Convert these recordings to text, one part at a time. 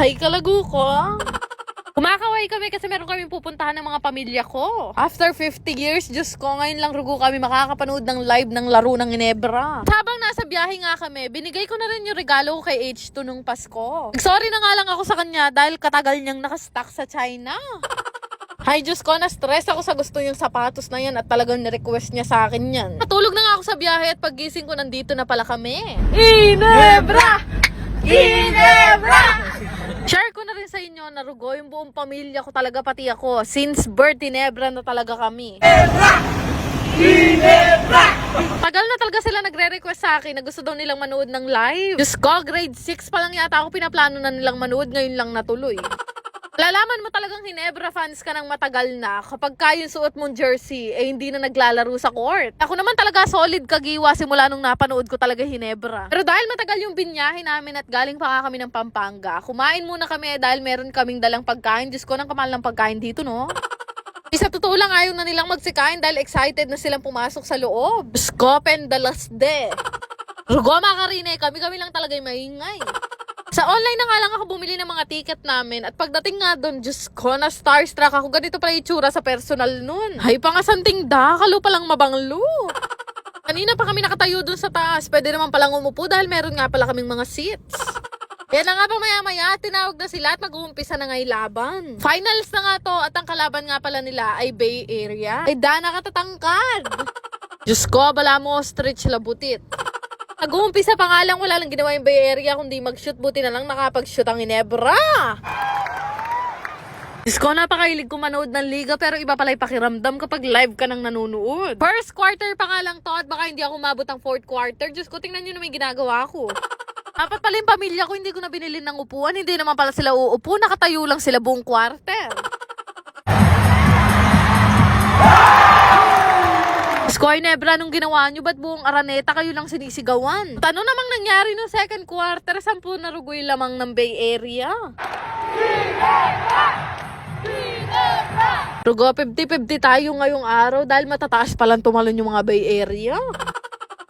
Hay kalago ko. Kumakaway kami kasi meron kaming pupuntahan ng mga pamilya ko. After 50 years, Diyos ko, ngayon lang rugo kami makakapanood ng live ng laro ng Ginebra. Habang nasa biyahe nga kami, binigay ko na rin yung regalo ko kay H2 nung Pasko. Sorry na nga lang ako sa kanya dahil katagal niyang nakastock sa China. Hay Diyos ko, na-stress ako sa gusto yung sapatos na yan at talagang ni-request niya sa akin yan. Natulog na nga ako sa biyahe at paggising ko nandito na pala kami. Ginebra! Ginebra! Share ko na rin sa inyo na rugo yung buong pamilya ko talaga pati ako. Since birth, Ginebra na talaga kami. Ginebra! Ginebra! Tagal na talaga sila nagre-request sa akin na gusto daw nilang manood ng live. Diyos ko, grade 6 pa lang yata ako pinaplano na nilang manood, ngayon lang natuloy. Lalaman mo talagang Ginebra fans ka ng matagal na kapag yung suot mong jersey eh hindi na naglalaro sa court. Ako naman talaga solid kagiwa simula nung napanood ko talaga Ginebra. Pero dahil matagal yung binyahe namin at galing pa nga kami ng Pampanga, kumain muna kami dahil meron kaming dalang pagkain. Diyos ko, nang kamahal ng pagkain dito, no? Sa totoo lang, ayaw na nilang magsikain dahil excited na silang pumasok sa loob. Diyos ko, pendalas de. Rugo, makarine, kami lang talaga yung maingay. Sa online na nga lang ako bumili ng mga ticket namin at pagdating nga doon, Diyos ko, na starstruck ako. Ganito pala itsura sa personal nun. Hay, pangasanting dakalo palang mabanglo. Kanina pa kami nakatayo doon sa taas. Pwede naman palang umupo dahil meron nga pala kaming mga seats. Yan na nga pa maya-maya, tinawag na sila at mag-uumpisa na nga yung laban. Finals na nga to at ang kalaban nga pala nila ay Bay Area. Ay, Dana katatangkad. Diyos ko, bala mo, stretch labutit. Nag-uumpisa pa nga lang, wala lang ginawa yung Bay Area kundi mag-shoot. Buti na lang nakapag-shoot ang Ginebra. Diyos ko, napakailig ko manood ng liga pero iba pala yung pakiramdam kapag live ka nang nanonood. First quarter pa nga lang to at baka hindi ako umabot ang fourth quarter. Diyos ko, tingnan nyo na may ginagawa ko. Dapat pala yung pamilya ko, hindi ko na binili ng upuan. Hindi naman pala sila uupo, nakatayo lang sila buong quarter. Skoy Nebra, nung ginawa nyo, ba't buong Araneta kayo lang sinisigawan? At ano namang nangyari nung second quarter? 10 na rugoy lamang ng Bay Area. Rugo, 50-50 tayo ngayong araw dahil matataas palang tumalon yung mga Bay Area.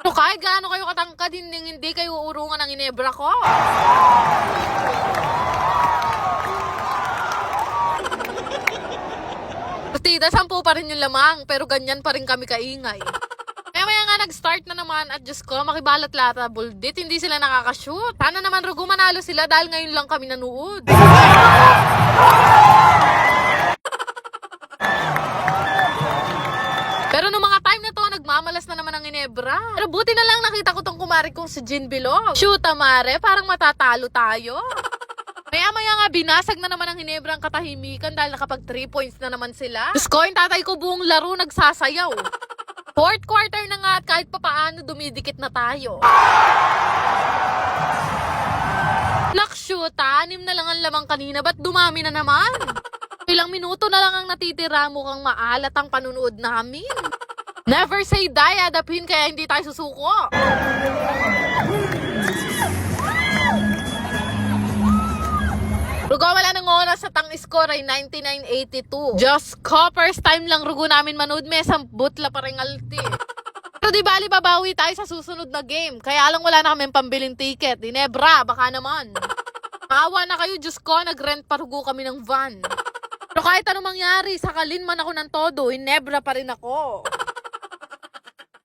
Ano kahit gaano kayo katangkad, hindi kayo uurungan ng Ginebra ko. Tita, 10 pa rin yung lamang, pero ganyan pa rin kami kaingay. Kaya nga nag-start na naman at Diyos ko, makibalat lata, buldit, hindi sila nakakashoot. Sana naman rugo manalo sila dahil ngayon lang kami nanood. Pero nung mga time na to, nagmamalas na naman ang Ginebra. Pero buti na lang nakita ko tong kumari kong si Jean Bilog. Shoot, amare, parang matatalo tayo. Maya-maya nga, binasag na naman ang Ginebra ang katahimikan dahil nakapag 3 points na naman sila. Diyos ko, yung tatay ko buong laro nagsasayaw. Fourth quarter na nga at kahit papaano dumidikit na tayo. Shoot, 6 na lang ang lamang kanina, ba't dumami na naman? Ilang minuto na lang ang natitira, mukhang maalat ang panunood namin. Never say die, adapin kaya hindi tayo susuko. Rugo, wala nang oras sa tang score ay 99-82. Just ko, first time lang rugo namin manood, may sambutla pa rin alti. Pero di bali babawi tayo sa susunod na game. Kaya lang wala na kami pambiling ticket. Ginebra, baka naman. Maawa na kayo, Diyos ko, nag-rent pa rugo kami ng van. Pero kahit anong mangyari, sakalin man ako ng todo, Ginebra pa rin ako.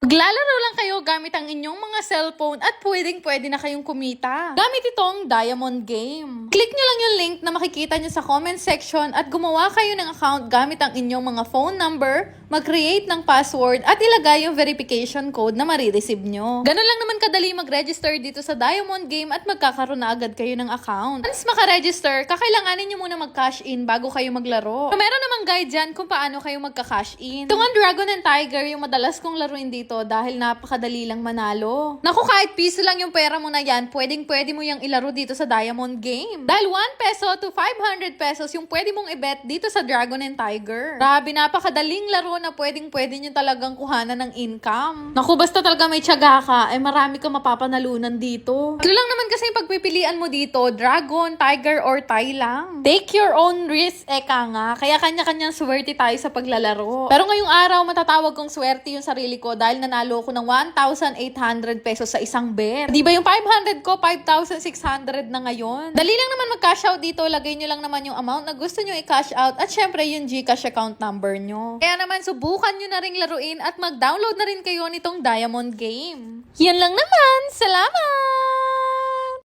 Maglalaro lang kayo gamit ang inyong mga cellphone at pwede na kayong kumita. Gamit itong Diamond Game. Click nyo lang yung link na makikita nyo sa comment section at gumawa kayo ng account gamit ang inyong mga phone number, mag-create ng password at ilagay yung verification code na marireceive nyo. Ganun lang naman kadali mag-register dito sa Diamond Game at magkakaroon na agad kayo ng account. Once maka-register, kakailanganin nyo muna mag-cash in bago kayo maglaro. So, meron namang guide dyan kung paano kayo magka-cash in. Itong ang Dragon and Tiger yung madalas kong laruin dito dahil napakadali lang manalo. Naku, kahit piso lang yung pera mo na yan, pwede mo yung ilaro dito sa Diamond Game. Dahil 1 peso to 500 pesos yung pwede mong i-bet dito sa Dragon and Tiger. Grabe, napakadaling laro na pwede nyo talagang kuhanan ng income. Naku, basta talaga may tiyaga ka, marami ka mapapanalunan dito. Ito lang naman kasi yung pagpipilian mo dito, Dragon, Tiger, or Tai lang. Take your own risk, eka nga. Kaya kanya-kanyang swerte tayo sa paglalaro. Pero ngayong araw, matatawag kong swerte yung sarili ko dahil dahil nanalo ko ng 1,800 pesos sa isang bet. Di ba yung 500 ko, 5,600 na ngayon? Dali lang naman mag-cash out dito. Lagay nyo lang naman yung amount na gusto nyo i-cash out at syempre yung GCash account number nyo. Kaya naman subukan nyo na ring laruin at mag-download na rin kayo nitong Diamond Game. Yan lang naman. Salamat!